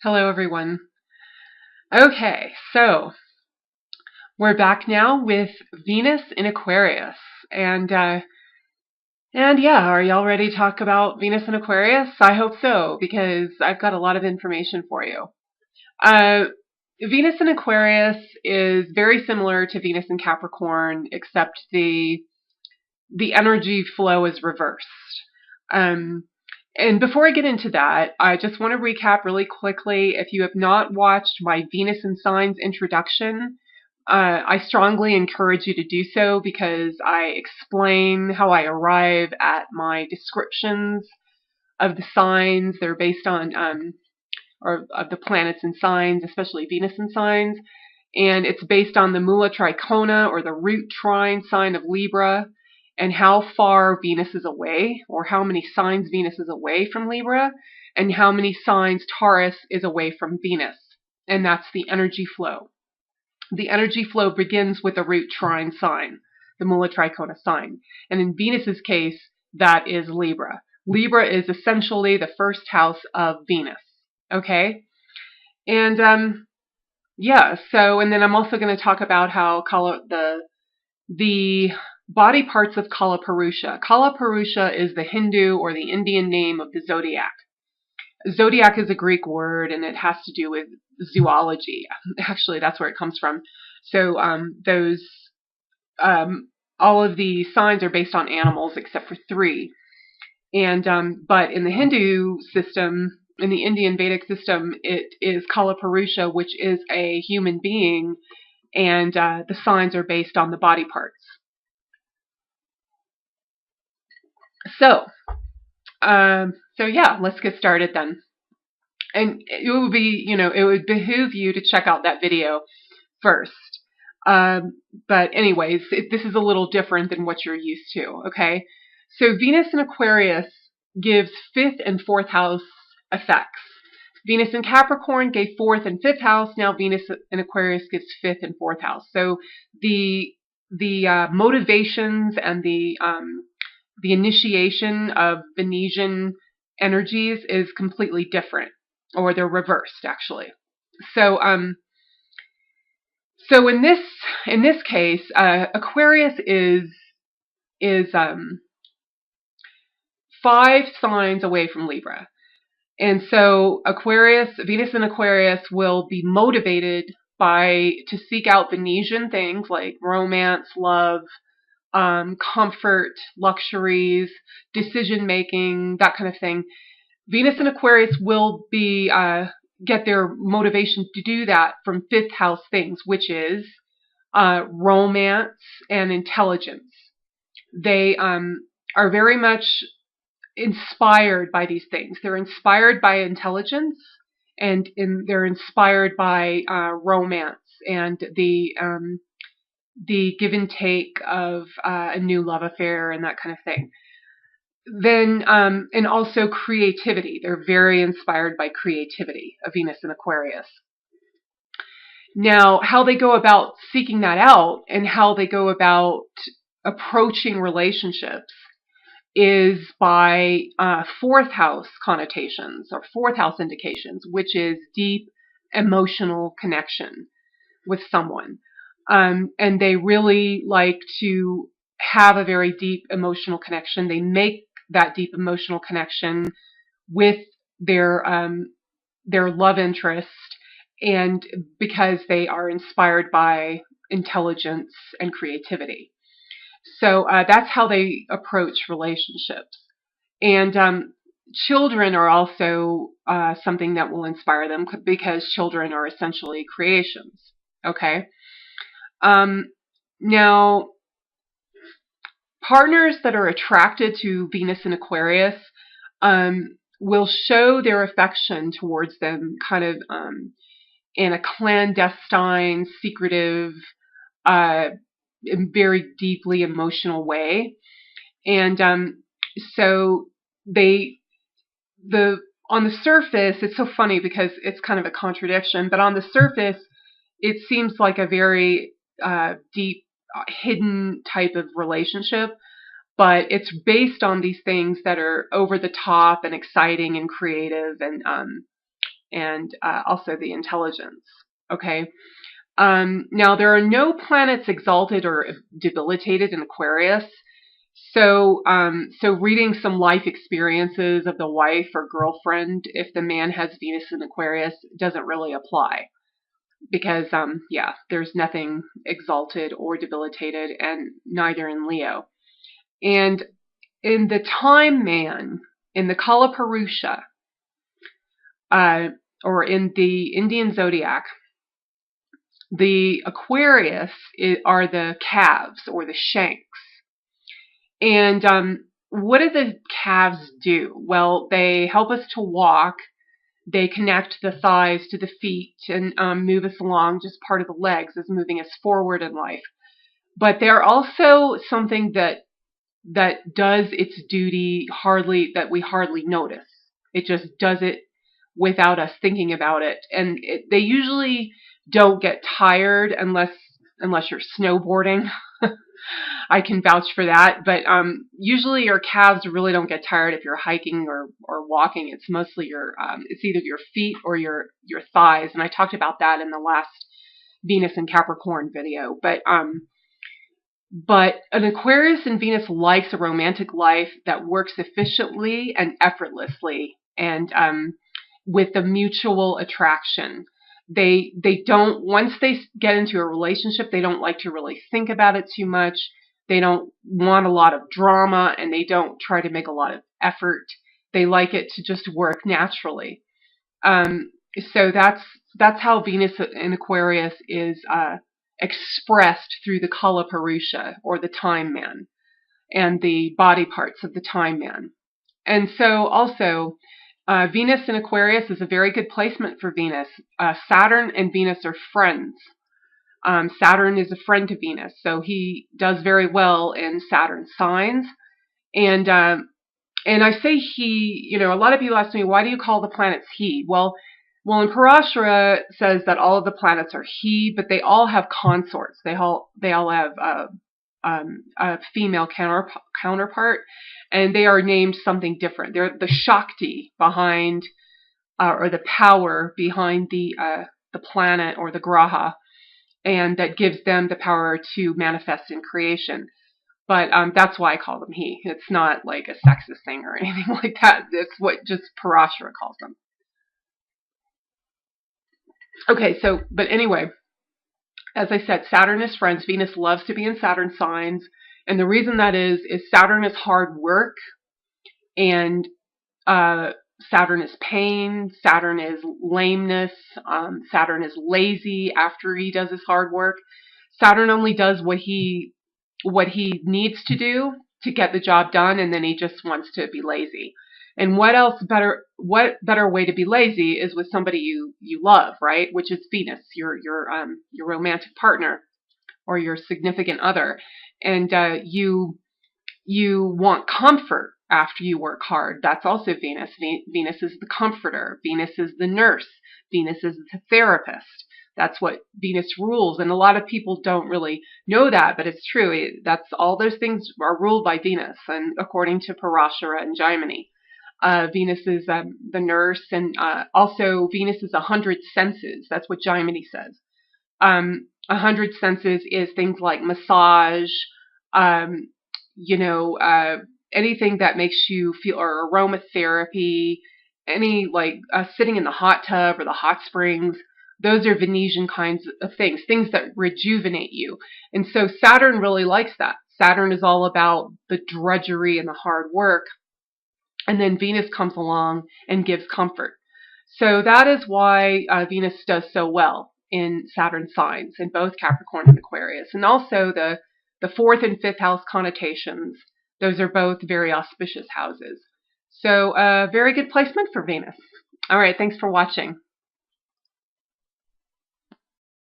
Hello, everyone. Okay, so we're back now with Venus in Aquarius, and yeah, are y'all ready to talk about Venus in Aquarius? I hope so, because I've got a lot of information for you. Uh, Venus in Aquarius is very similar to Venus in Capricorn, except the energy flow is reversed. And before I get into that, I just want to recap really quickly. If you have not watched my Venus in Signs introduction, I strongly encourage you to do so because I explain how I arrive at my descriptions of the signs. They're based on, or of the planets and signs, especially Venus in Signs. And it's based on the Mula Tricona, or the root trine sign of Libra, and how far Venus is away, or how many signs Venus is away from Libra, and how many signs Taurus is away from Venus. And that's the energy flow. The energy flow begins with the root trine sign, the Mula Tricona sign. And in Venus's case, that is Libra. Libra is essentially the first house of Venus. Okay? And yeah, so, and then I'm also going to talk about how the body parts of Kalapurusha. Kalapurusha is the Hindu or the Indian name of the zodiac. Zodiac is a Greek word, and it has to do with zoology. Actually, that's where it comes from. So all of the signs are based on animals except for 3. And but in the Hindu system, in the Indian Vedic system, it is Kalapurusha, which is a human being, and the signs are based on the body parts. So yeah, let's get started then. And it would be, it would behoove you to check out that video first. But anyways, this is a little different than what you're used to, okay? So Venus in Aquarius gives 5th and 4th house effects. Venus in Capricorn gave 4th and 5th house. Now Venus in Aquarius gives 5th and 4th house. So the motivations and the initiation of Venusian energies is completely different, or they're reversed actually. So so in this case, Aquarius is 5 signs away from Libra. And so Venus in Aquarius will be motivated to seek out Venusian things like romance, love, comfort, luxuries, decision making, that kind of thing. Venus in Aquarius will be get their motivation to do that from 5th house things, which is romance and intelligence. They are very much inspired by these things. They're inspired by intelligence, and they're inspired by romance and the give and take of a new love affair and that kind of thing. Then, and also creativity. They're very inspired by creativity of Venus in Aquarius. Now, how they go about seeking that out and how they go about approaching relationships is by 4th house connotations or 4th house indications, which is deep emotional connection with someone. And they really like to have a very deep emotional connection. They make that deep emotional connection with their love interest, and because they are inspired by intelligence and creativity. So that's how they approach relationships. And children are also something that will inspire them, because children are essentially creations. Okay. Now, partners that are attracted to Venus in Aquarius will show their affection towards them kind of in a clandestine, secretive, very deeply emotional way. And so on the surface, it's so funny because it's kind of a contradiction, but on the surface, it seems like a very deep, hidden type of relationship, but it's based on these things that are over the top and exciting and creative and also the intelligence. Okay. Now, there are no planets exalted or debilitated in Aquarius. So reading some life experiences of the wife or girlfriend, if the man has Venus in Aquarius, doesn't really apply because, yeah, there's nothing exalted or debilitated, and neither in Leo. And in the time man, in the Kalapurusha, or in the Indian zodiac, the Aquarius are the calves or the shanks. And what do the calves do? Well, they help us to walk. They connect the thighs to the feet and move us along. Just part of the legs is moving us forward in life. But they're also something that does its duty that we hardly notice. It just does it without us thinking about it. And they usually don't get tired unless you're snowboarding. I can vouch for that. But usually your calves really don't get tired if you're hiking or walking. It's mostly it's either your feet or your thighs. And I talked about that in the last Venus and Capricorn video. But an Aquarius and Venus likes a romantic life that works efficiently and effortlessly, and with the mutual attraction. They don't, once they get into a relationship, they don't like to really think about it too much. They don't want a lot of drama, and they don't try to make a lot of effort. They like it to just work naturally. So that's how Venus in Aquarius is expressed through the Kalapurusha, or the time man, and the body parts of the time man. And so also, Venus in Aquarius is a very good placement for Venus. Saturn and Venus are friends. Saturn is a friend to Venus, so he does very well in Saturn signs. And I say he, a lot of people ask me, why do you call the planets he? Well, in Parashara says that all of the planets are he, but they all have consorts. They all have a female counterpart, and they are named something different. They're the Shakti behind, or the power behind the planet or the Graha, and that gives them the power to manifest in creation. But that's why I call them he. It's not like a sexist thing or anything like that. It's what just Parashara calls them. Okay, but anyway, as I said, Saturn is friends. Venus loves to be in Saturn signs. And the reason that is Saturn is hard work, and Saturn is pain, Saturn is lameness, Saturn is lazy after he does his hard work. Saturn only does what he needs to do to get the job done, and then he just wants to be lazy. And what better way to be lazy is with somebody you love, right? Which is Venus, your romantic partner or your significant other. And you want comfort after you work hard. That's also Venus. Venus is the comforter. Venus is the nurse. Venus is the therapist. That's what Venus rules. And a lot of people don't really know that, but it's true. That's all those things are ruled by Venus, and according to Parashara and Jaimini. Venus is the nurse, and also Venus is 100 senses. That's what Jaimini says. 100 senses is things like massage, anything that makes you feel, or aromatherapy, any like sitting in the hot tub or the hot springs. Those are Venetian kinds of things that rejuvenate you. And so Saturn really likes that. Saturn is all about the drudgery and the hard work. And then Venus comes along and gives comfort. So that is why Venus does so well in Saturn signs, in both Capricorn and Aquarius. And also the 4th and 5th house connotations, those are both very auspicious houses. So very good placement for Venus. All right, thanks for watching.